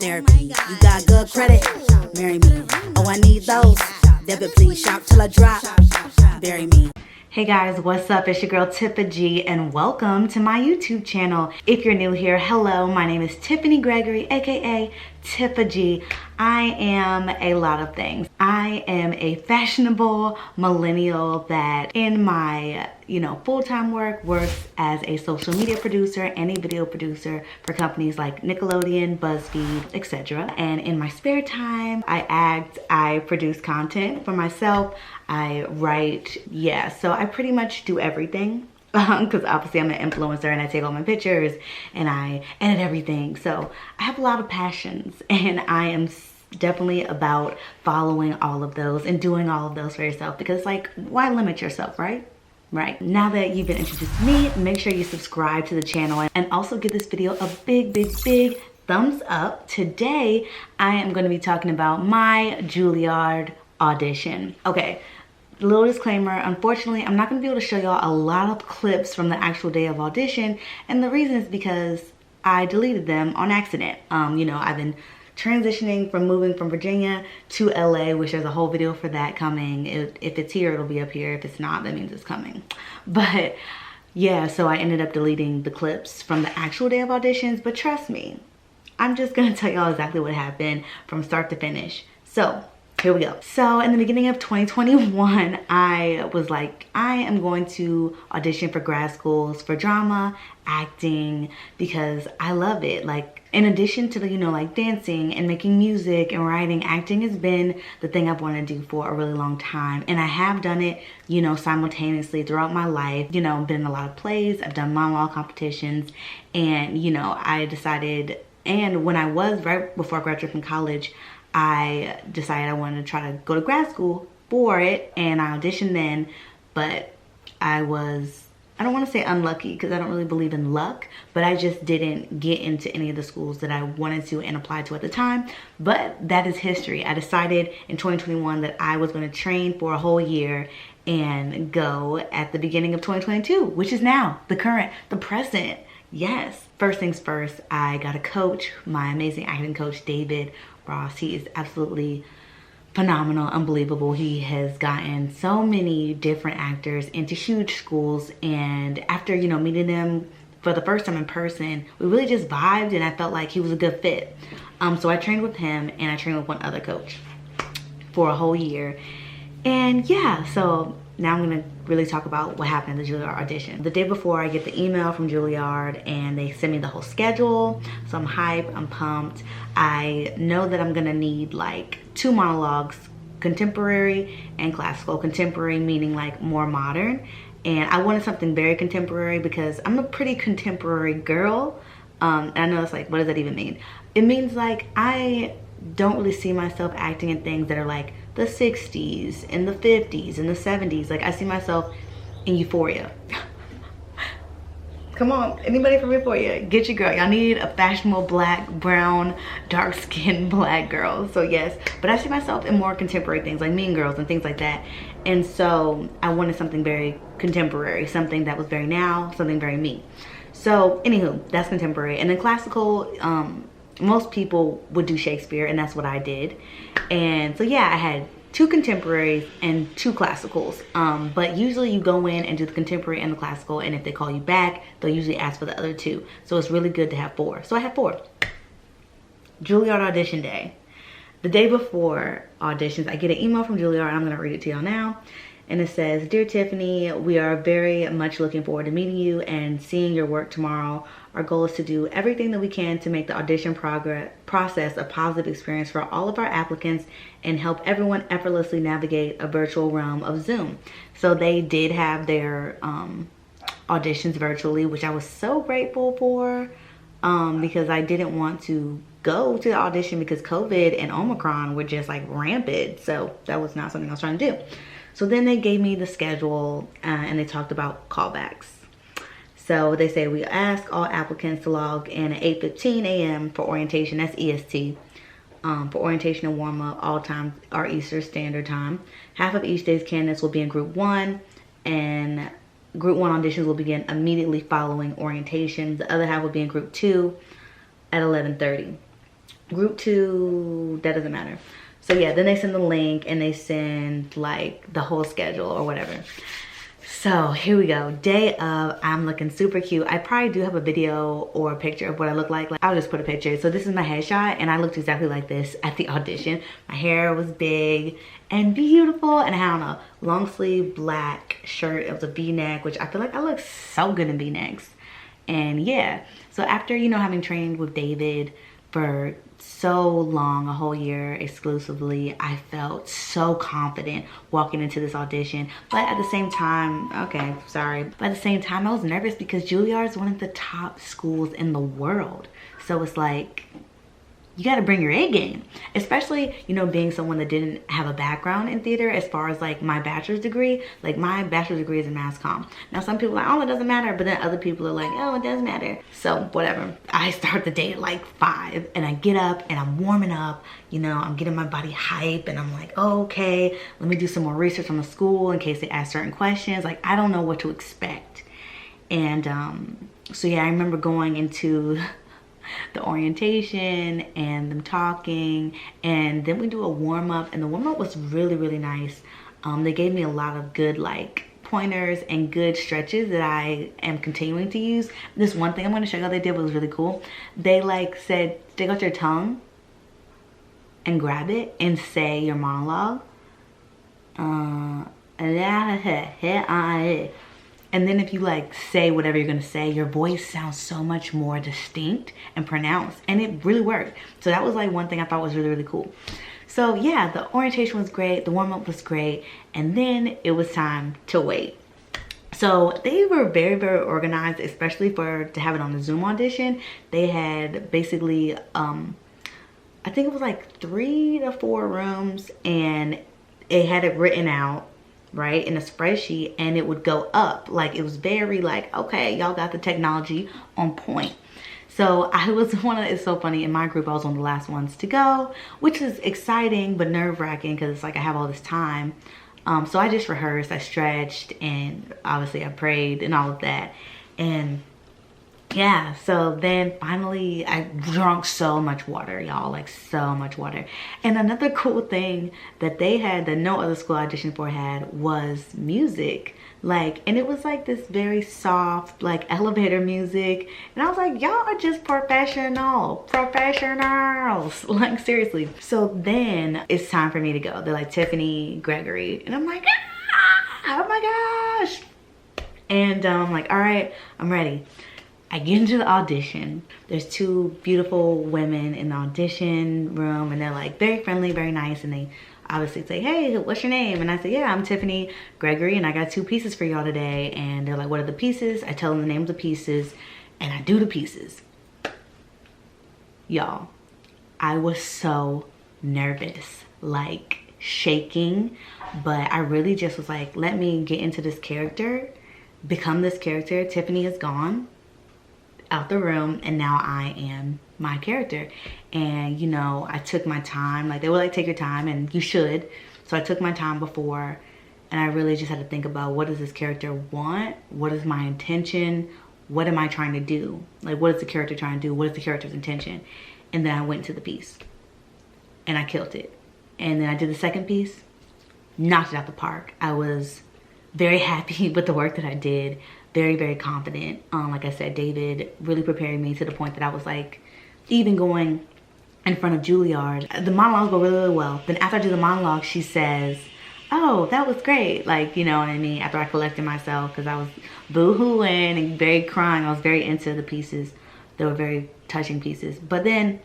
therapy. You got good credit, marry me. Oh, I need those. Debit please, shop till I drop. Bury me. Hey guys, what's up? It's your girl Tiffa G and welcome to my YouTube channel. If you're new here, hello, my name is Tiffany Gregory, aka Tiffa G. I am a lot of things. I am a fashionable millennial that in my, full-time work works as a social media producer and a video producer for companies like Nickelodeon, BuzzFeed, etc. And in my spare time, I act, I produce content for myself, I write, so I pretty much do everything. Because obviously I'm an influencer and I take all my pictures and I edit everything. So I have a lot of passions and I am definitely about following all of those and doing all of those for yourself, because like, why limit yourself, right? Right. Now that you've been introduced to me, make sure you subscribe to the channel and also give this video a big thumbs up. Today, I am going to be talking about my Juilliard audition. Okay. Little disclaimer, unfortunately, I'm not going to be able to show y'all a lot of clips from the actual day of audition, and the reason is because I deleted them on accident. I've been transitioning from moving from Virginia to LA, which there's a whole video for that coming. If it's here, it'll be up here. If it's not, that means it's coming. But yeah, so I ended up deleting the clips from the actual day of auditions, but trust me, I'm just going to tell y'all exactly what happened from start to finish. So here we go. So in the beginning of 2021, I was like, I am going to audition for grad schools for drama, acting, because I love it. Like, in addition to the, like dancing and making music and writing, acting has been the thing I've wanted to do for a really long time. And I have done it, simultaneously throughout my life. Been in a lot of plays, I've done monologue competitions, and, I decided, and when I was right before I graduated from college, I decided I wanted to try to go to grad school for it, and I auditioned then, but I don't want to say unlucky because I don't really believe in luck, but I just didn't get into any of the schools that I wanted to and applied to at the time. But that is history. I decided in 2021 that I was going to train for a whole year and go at the beginning of 2022, which is now, the present. Yes. First things first, I got a coach, my amazing acting coach, David Ross. He is absolutely phenomenal, unbelievable. He has gotten so many different actors into huge schools, and after meeting them for the first time in person, we really just vibed and I felt like he was a good fit. So I trained with him and I trained with one other coach for a whole year. And yeah, so now I'm gonna really talk about what happened at the Juilliard audition. The day before, I get the email from Juilliard and they send me the whole schedule. So I'm hyped, I'm pumped. I know that I'm gonna need like 2 monologues, contemporary and classical. Contemporary meaning like more modern. And I wanted something very contemporary because I'm a pretty contemporary girl. And I know it's like, what does that even mean? It means like I don't really see myself acting in things that are like the 60s and the 50s and the 70s. Like I see myself in Euphoria. Come on, anybody from Euphoria, get your girl. Y'all need a fashionable black, brown, dark-skinned black girl. So yes, but I see myself in more contemporary things like Mean Girls and things like that. And so I wanted something very contemporary, something that was very now, something very me. So anywho, that's contemporary. And then classical, most people would do Shakespeare, and that's what I did. And so yeah, I had 2 contemporaries and 2 classicals. But usually you go in and do the contemporary and the classical, and if they call you back, they'll usually ask for the other 2. So it's really good to have 4. So I had 4. Juilliard audition day. The day before auditions, I get an email from Juilliard. I'm gonna read it to y'all now. And it says, "Dear Tiffany, we are very much looking forward to meeting you and seeing your work tomorrow. Our goal is to do everything that we can to make the audition process a positive experience for all of our applicants and help everyone effortlessly navigate a virtual realm of Zoom." So they did have their auditions virtually, which I was so grateful for because I didn't want to go to the audition because COVID and Omicron were just like rampant. So that was not something I was trying to do. So then they gave me the schedule and they talked about callbacks. So they say, we ask all applicants to log in at 8:15 a.m. for orientation. That's EST. For orientation and warm up, all times are Eastern Standard Time. Half of each day's candidates will be in group 1, and group 1 auditions will begin immediately following orientation. The other half will be in group 2 at 11:30. Group 2, that doesn't matter. So yeah, then they send the link and they send like the whole schedule or whatever. So here we go, day of. I'm looking super cute. I probably do have a video or a picture of what I look like. I'll just put a picture. So this is my headshot and I looked exactly like this at the audition. My hair was big and beautiful and I had on a long sleeve black shirt. It was a v-neck, which I feel like I look so good in v-necks. And yeah, so after, you know, having trained with David for so long, a whole year exclusively, I felt so confident walking into this audition. But at the same time, okay, sorry, but at the same time I was nervous because Juilliard is one of the top schools in the world. So it's like, you got to bring your A game, especially, you know, being someone that didn't have a background in theater as far as like my bachelor's degree. Like my bachelor's degree is in mass comm. Now some people are like, oh, it doesn't matter, but then other people are like, oh, it does matter. So whatever. I start the day at like 5 and I get up and I'm warming up, you know, I'm getting my body hype and I'm like, oh, okay, let me do some more research on the school in case they ask certain questions. Like I don't know what to expect. And so yeah, I remember going into the orientation and them talking, and then we do a warm-up, and the warm-up was really, really nice. They gave me a lot of good like pointers and good stretches that I am continuing to use. This one thing I'm going to show you how they did was really cool. They like said, stick out your tongue and grab it and say your monologue. And then if you like say whatever you're gonna say, your voice sounds so much more distinct and pronounced, and it really worked. So that was like one thing I thought was really, really cool. So yeah, the orientation was great, the warm-up was great, and then it was time to wait. So they were very, very organized, especially to have it on the Zoom audition. They had basically, I think it was like 3 to 4 rooms, and it had it written out, right, in a spreadsheet, and it would go up. Like it was very like, okay, y'all got the technology on point. So I was it's so funny, in my group I was one of the last ones to go, which is exciting but nerve-wracking because it's like I have all this time. So I just rehearsed, I stretched, and obviously I prayed and all of that. And yeah, so then finally I drank so much water, y'all, like so much water. And another cool thing that they had that no other school I auditioned for had was music. Like, and it was like this very soft, like elevator music. And I was like, y'all are just professionals, like seriously. So then it's time for me to go. They're like, Tiffany Gregory. And I'm like, ah, oh my gosh. And I'm like, all right, I'm ready. I get into the audition. There's 2 beautiful women in the audition room, and they're like very friendly, very nice, and they obviously say, hey, what's your name? And I say, yeah, I'm Tiffany Gregory, and I got 2 pieces for y'all today. And they're like, what are the pieces? I tell them the names of the pieces, and I do the pieces. Y'all, I was so nervous, like shaking, but I really just was like, let me get into this character, become this character. Tiffany is gone out the room, and now I am my character. And you know, I took my time. Like they were like, take your time, and you should. So I took my time before, and I really just had to think about, what does this character want? What is my intention? What am I trying to do? Like, what is the character trying to do? What is the character's intention? And then I went to the piece and I killed it. And then I did the second piece, knocked it out the park. I was very happy with the work that I did. Very, very confident. Like I said, David really prepared me to the point that I was like, even going in front of Juilliard, the monologues go really, really well. Then after I do the monologue, she says, oh, that was great. Like, you know what I mean? After I collected myself, because I was boo-hooing and very crying. I was very into the pieces. They were very touching pieces. But then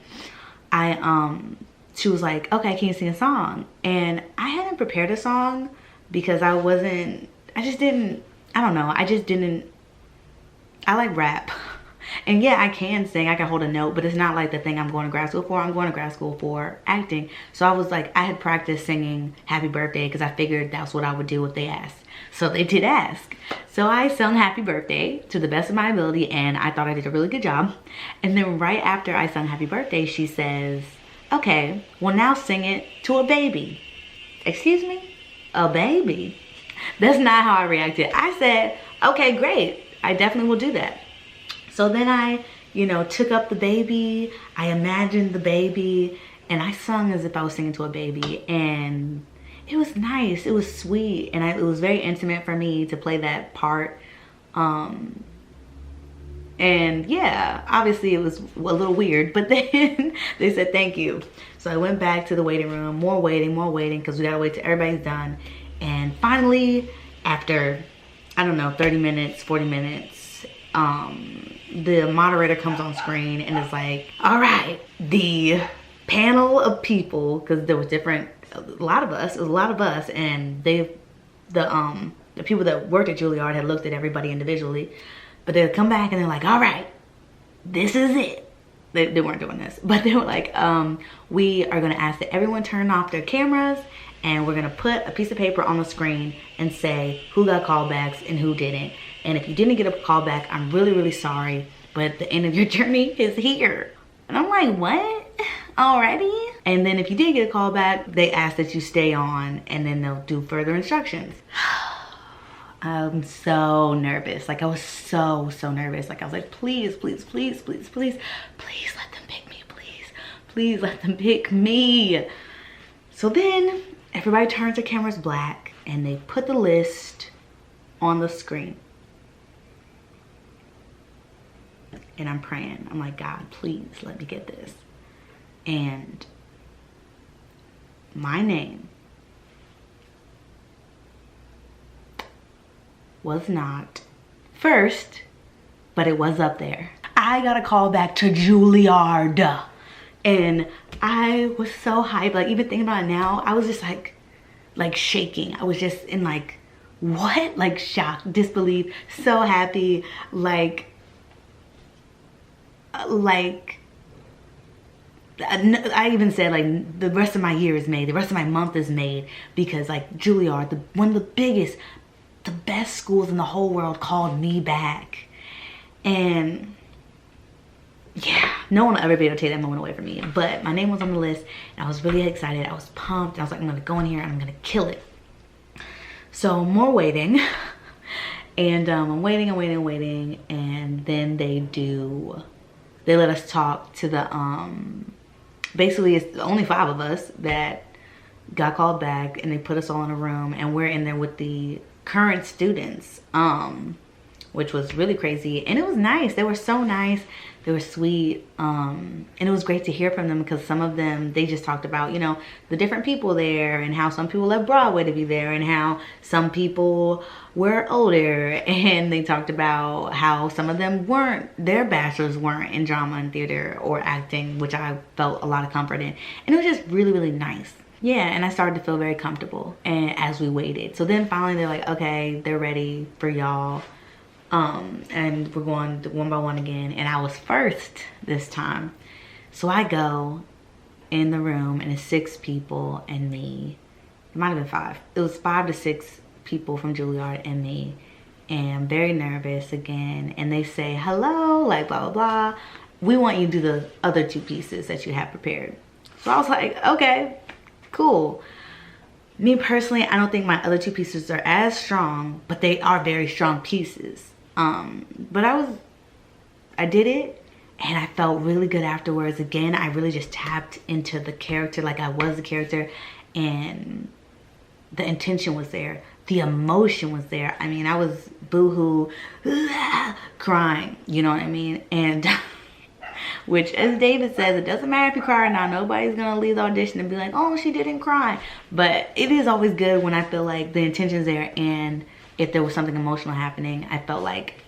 she was like, okay, can you sing a song? And I hadn't prepared a song because I like rap. And yeah, I can sing, I can hold a note, but it's not like the thing I'm going to grad school for. I'm going to grad school for acting. So I was like, I had practiced singing Happy Birthday because I figured that's what I would do if they asked. So they did ask. So I sung Happy Birthday to the best of my ability, and I thought I did a really good job. And then right after I sung Happy Birthday, she says, okay, well now sing it to a baby. Excuse me? A baby? That's not how I reacted. I said, okay, great. I definitely will do that. So then I you know, took up the baby. I imagined the baby and I sung as if I was singing to a baby, and it was nice. It was sweet, and it was very intimate for me to play that part. And yeah, obviously it was a little weird, but then they said thank you. So I went back to the waiting room, more waiting, because we gotta wait till everybody's done. And finally, after, I don't know, 30 minutes, 40 minutes, the moderator comes on screen and is like, all right, the panel of people, because there was a lot of us, and the people that worked at Juilliard had looked at everybody individually. But they'd come back and they're like, all right, this is it. They weren't doing this, but they were like, we are gonna ask that everyone turn off their cameras, and we're gonna put a piece of paper on the screen and say who got callbacks and who didn't. And if you didn't get a callback, I'm really, really sorry, but the end of your journey is here. And I'm like, what? Already? And then if you did get a callback, they ask that you stay on, and then they'll do further instructions. I'm so nervous. Like, I was so nervous. Like, I was like, please, please, please, please, please, please let them pick me, please. Please let them pick me. So then everybody turns their cameras black and they put the list on the screen. And I'm praying. I'm like, God, please let me get this. And my name was not first, but it was up there. I got a call back to Juilliard, and I was so hyped. Like, even thinking about it now, I was just like shaking. I was just in like, what? Like, shock, disbelief, so happy. Like I even said, like, the rest of my year is made, the rest of my month is made, because like Juilliard, one of the biggest, the best schools in the whole world, called me back. And yeah, no one will ever be able to take that moment away from me. But my name was on the list and I was really excited. I was pumped. I was like, I'm gonna go in here and I'm gonna kill it. So more waiting. And I'm waiting, and then they let us talk to the basically it's only 5 of us that got called back, and they put us all in a room, and we're in there with the current students, which was really crazy. And it was nice. They were so nice. They were sweet. And it was great to hear from them, because some of them, they just talked about, you know, the different people there, and how some people left Broadway to be there, and how some people were older. And they talked about how some of them their bachelors weren't in drama and theater or acting, which I felt a lot of comfort in. And it was just really, really nice. Yeah, and I started to feel very comfortable, and as we waited. So then finally they're like, okay, they're ready for y'all. And we're going one by one again, and I was first this time. So I go in the room, and it's 6 people and me. It might have been 5. It was 5 to 6 people from Juilliard and me. And I'm very nervous again, and they say, hello, like blah, blah, blah. We want you to do the other 2 pieces that you have prepared. So I was like, okay, cool. Me personally, I don't think my other 2 pieces are as strong, but they are very strong pieces. But I did it, and I felt really good afterwards. Again, I really just tapped into the character, like I was the character, and the intention was there. The emotion was there. I mean, I was boohoo, crying, you know what I mean? And which, as David says, it doesn't matter if you cry or not. Nobody's gonna leave the audition and be like, oh, she didn't cry. But it is always good when I feel like the intention's there, and if there was something emotional happening, I felt like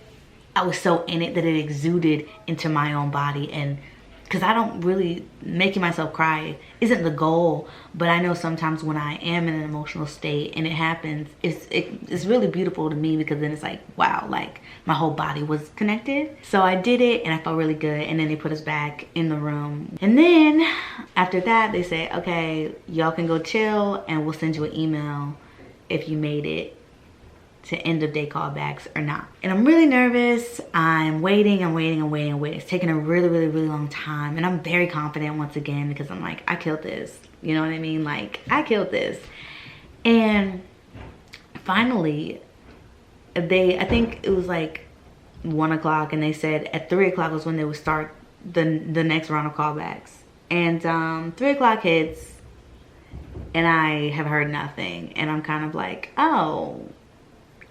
I was so in it that it exuded into my own body. And because I don't really, making myself cry isn't the goal, but I know sometimes when I am in an emotional state and it happens, it's really beautiful to me, because then it's like, wow, like my whole body was connected. So I did it, and I felt really good. And then they put us back in the room, and then after that they say, okay, y'all can go chill, and we'll send you an email if you made it to end of day callbacks or not. And I'm really nervous. I'm waiting. It's taking a really, really, really long time. And I'm very confident once again, because I'm like, I killed this. You know what I mean? Like, I killed this. And finally, I think it was like 1 o'clock, and they said at 3 o'clock was when they would start the next round of callbacks. And 3 o'clock hits, and I have heard nothing, and I'm kind of like, oh,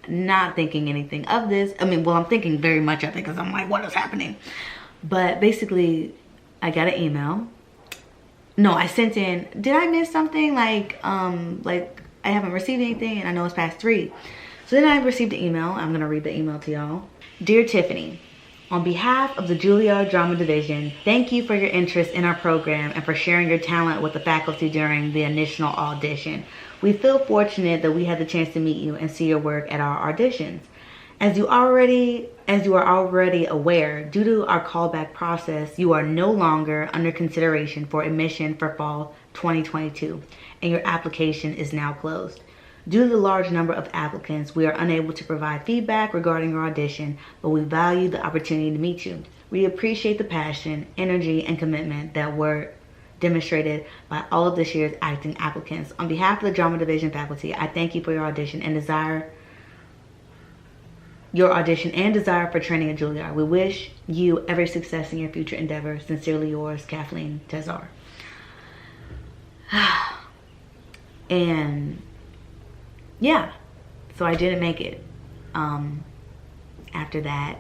not thinking anything of this. I mean, well, I'm thinking very much of it because I'm like, what is happening? But basically, I got an email. No, I sent in, did I miss something? Like I haven't received anything, and I know it's past 3. So then I received an email. I'm gonna read the email to y'all. Dear Tiffany, on behalf of the Juilliard Drama Division, thank you for your interest in our program and for sharing your talent with the faculty during the initial audition. We feel fortunate that we had the chance to meet you and see your work at our auditions. As you are already aware, due to our callback process, you are no longer under consideration for admission for fall 2022, and your application is now closed. Due to the large number of applicants, we are unable to provide feedback regarding your audition, but we value the opportunity to meet you. We appreciate the passion, energy, and commitment that were demonstrated by all of this year's acting applicants. On behalf of the Drama Division faculty, I thank you for your audition and desire for training at Juilliard. We wish you every success in your future endeavors. Sincerely yours, Kathleen Tezar. And yeah, so I didn't make it after that,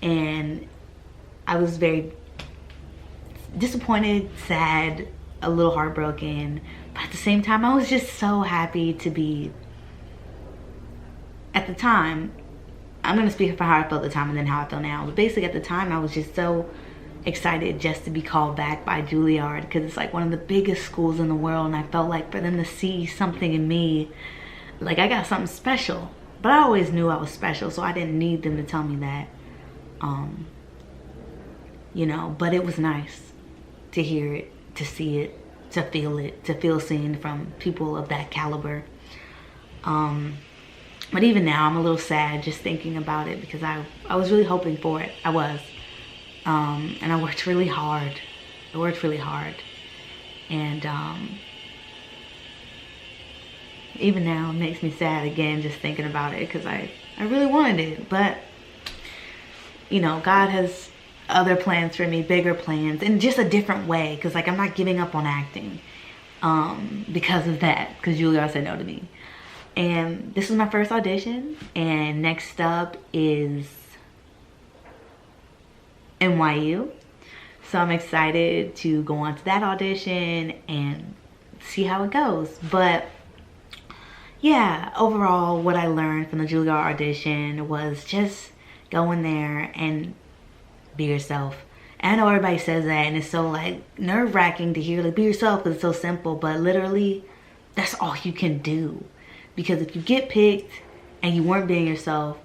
and I was very disappointed, sad, a little heartbroken, but at the same time I was just so happy to be, at the time, I'm gonna speak for how I felt at the time and then how I feel now, but basically at the time I was just so excited just to be called back by Juilliard, because it's like one of the biggest schools in the world, and I felt like for them to see something in me, like I got something special. But I always knew I was special, so I didn't need them to tell me that. You know, but it was nice to hear it, to see it, to feel seen from people of that caliber. But even now I'm a little sad just thinking about it, because I was really hoping for it. I was. And I worked really hard. And even now it makes me sad again just thinking about it, because I really wanted it. But you know, God has other plans for me, bigger plans, in just a different way, because like I'm not giving up on acting because of that, because Juilliard said no to me. And this was my first audition, and next up is NYU. So I'm excited to go on to that audition and see how it goes. But yeah, overall what I learned from the Juilliard audition was just go in there and be yourself. And I know everybody says that, and it's so like nerve-wracking to hear, like, be yourself, because it's so simple, but literally that's all you can do. Because if you get picked and you weren't being yourself,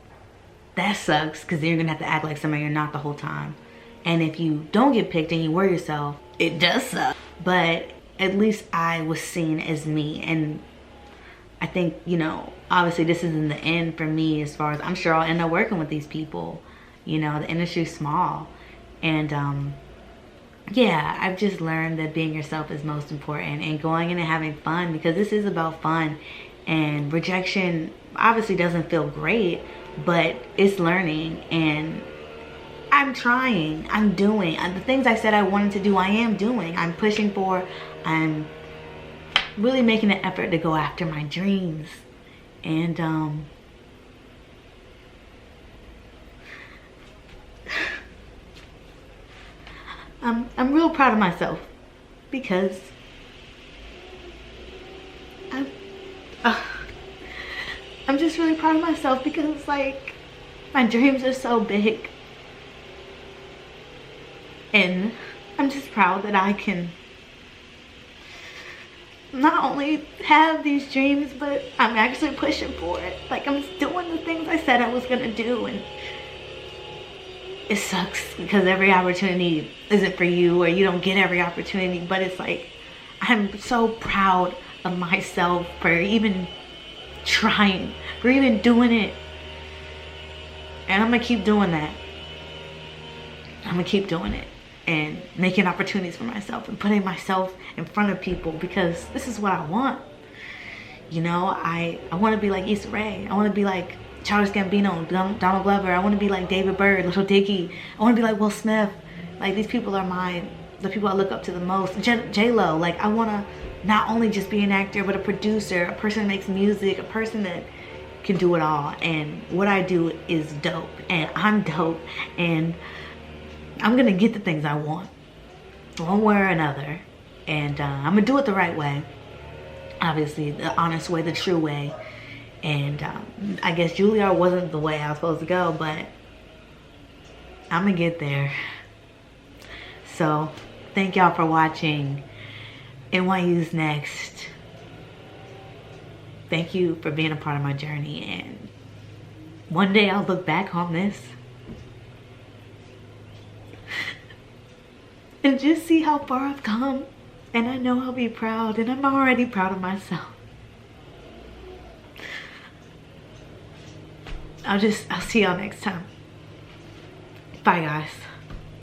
that sucks, because then you're gonna have to act like somebody you're not the whole time. And if you don't get picked and you were yourself, it does suck. But at least I was seen as me. And I think, you know, obviously this isn't the end for me, as far as I'm sure I'll end up working with these people. You know, the industry's small. And yeah, I've just learned that being yourself is most important, and going in and having fun, because this is about fun. And rejection obviously doesn't feel great, but it's learning. And I'm trying, I'm doing the things I said I wanted to do. I am doing, I'm pushing for, I'm really making an effort to go after my dreams. And I'm real proud of myself, because I'm just really proud of myself, because like my dreams are so big, and I'm just proud that I can not only have these dreams, but I'm actually pushing for it. Like, I'm doing the things I said I was gonna do. And it sucks because every opportunity isn't for you, or you don't get every opportunity, but it's like, I'm so proud of myself for even trying, for even doing it. And I'm gonna keep doing that. I'm gonna keep doing it, and making opportunities for myself, and putting myself in front of people, because this is what I want. You know, I want to be like Issa Rae. I want to be like Charles Gambino, Donald Glover. I want to be like David Byrd, Little Dicky. I want to be like Will Smith. Like, these people are the people I look up to the most. J-Lo. Like, I want to not only just be an actor, but a producer, a person that makes music, a person that can do it all. And what I do is dope, and I'm dope, and I'm gonna get the things I want one way or another. And I'm gonna do it the right way, obviously, the honest way, the true way. And I guess Juilliard wasn't the way I was supposed to go, but I'm gonna get there. So thank y'all for watching. NYU's next. Thank you for being a part of my journey, and one day I'll look back on this and just see how far I've come, and I know I'll be proud, and I'm already proud of myself. I'll see y'all next time. Bye, guys.